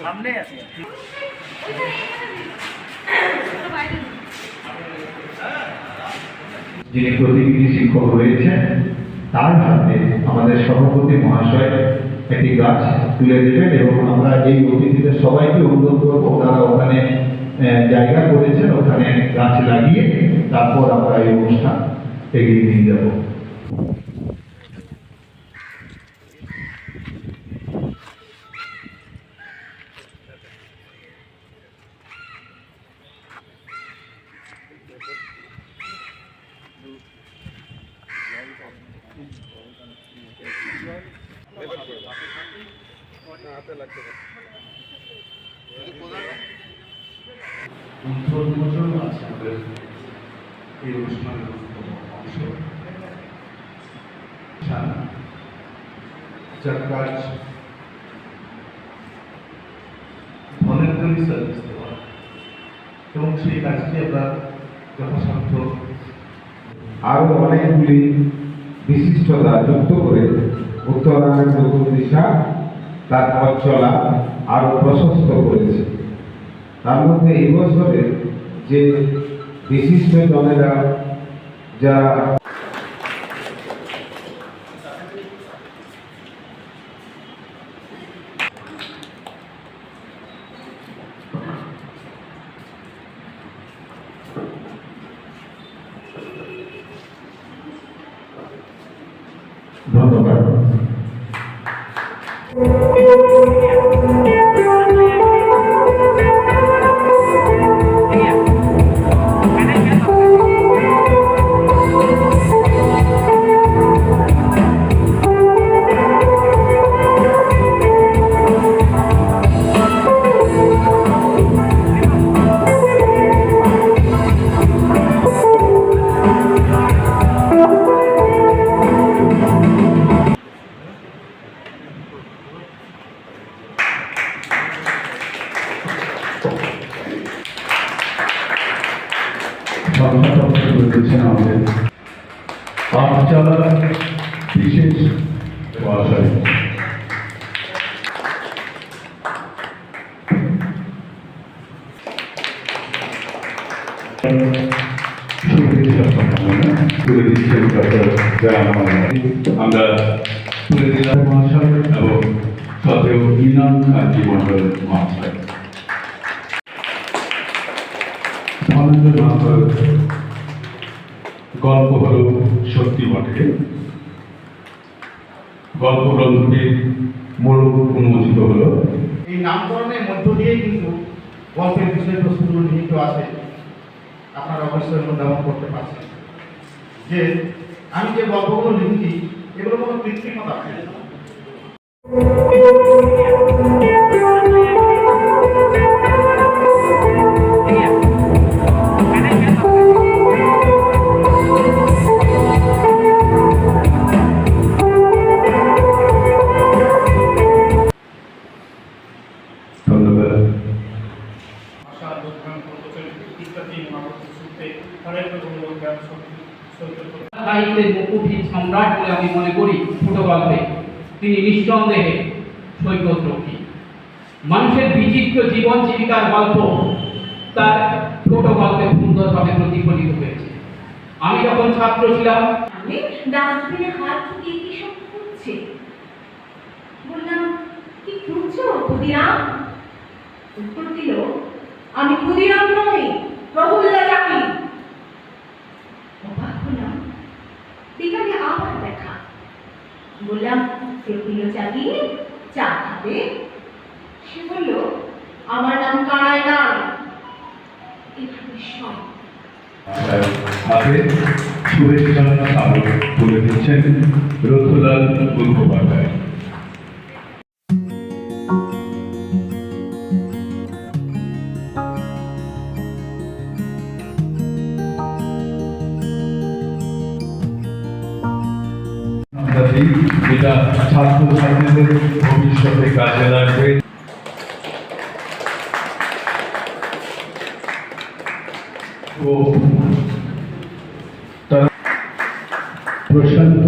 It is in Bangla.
সামনে আছে যিনি প্রতিনিধি শিক্ষক রয়েছেন তার হাতে আমাদের সভাপতি মহাশয় একটি গাছ তুলে দেবেন এবং আমরা এই অতিথিদের সবাইকে অনুরোধ করবো তারা ওখানে জায়গা করেছেন ওখানে গাছ লাগিয়ে তারপর আমরা এই অনুষ্ঠান এগিয়ে নিয়ে যাব। উন্মোচন আছে আমাদের এই অনুষ্ঠানের অংশ যার কাজ ভলেন্টারি সার্ভিস দেওয়া এবং সেই কাজটি আমরা যথাসাধ্য আরো অনেকগুলি বিশিষ্টতা যুক্ত করে উত্তরায়ণ নতুন দিশা তার পথ চলা আরো প্রশস্ত করেছে। তার মধ্যে এই বছরে যে বিশিষ্ট জনেরা যারা ধন্যবাদ। আমাদের পাঠশালা বিশেষ মহাশয় তুলে দিচ্ছেন আমরা তুলে দিলাম মহাশয় এবং সাথেও ইনাম কাঞ্চি মন্ডল মহাশয় গল্প হল সত্যি বটে। গল্প গ্রন্থটির মূল উন্মোচিত হল। এই নামকরণের মধ্য দিয়ে কিন্তু গল্পের বিষয়বস্তুগুলো নিহিত আছে। আপনারা অবশ্যই অনুধাবন করতে পারছেন যে আমি যে গল্পগুলো লিখেছি এগুলো কোনো কৃত্রিমতা আছে। সাহিত্যের মুকুটি সম্রাট বলে আমি মনে করি ছোট গল্পে তিনি নিঃসন্দেহে সৈকতরক্ষী। মানুষের বিচিত্র জীবন জীবিকার গল্প তার ছোট গল্পে সুন্দরভাবে প্রতিফলিত হয়েছে। আমি যখন ছাত্র ছিলাম আমি ডাস্টবিনে হাত ফুটিয়ে কি সব খুঁজছে, বললাম কি খুঁজছো ক্ষুদিরাম? উত্তর দিল আমি ক্ষুদিরাম নই, প্রফুল্লা চাকি। অবাক হলাম, বিকালে আবার দেখা। বললাম প্রফুল্ল চাকি চা খাবে? সে বলল আমার নাম কানাই নাম। এভাবে সব হাতে শুভেচ্ছা স্মারক তুলে দিচ্ছেন রথলাল মুখোপাধ্যায়। যেটা ছাত্রছাত্রীদের ভবিষ্যতে কাজে লাগবে। প্রশান্ত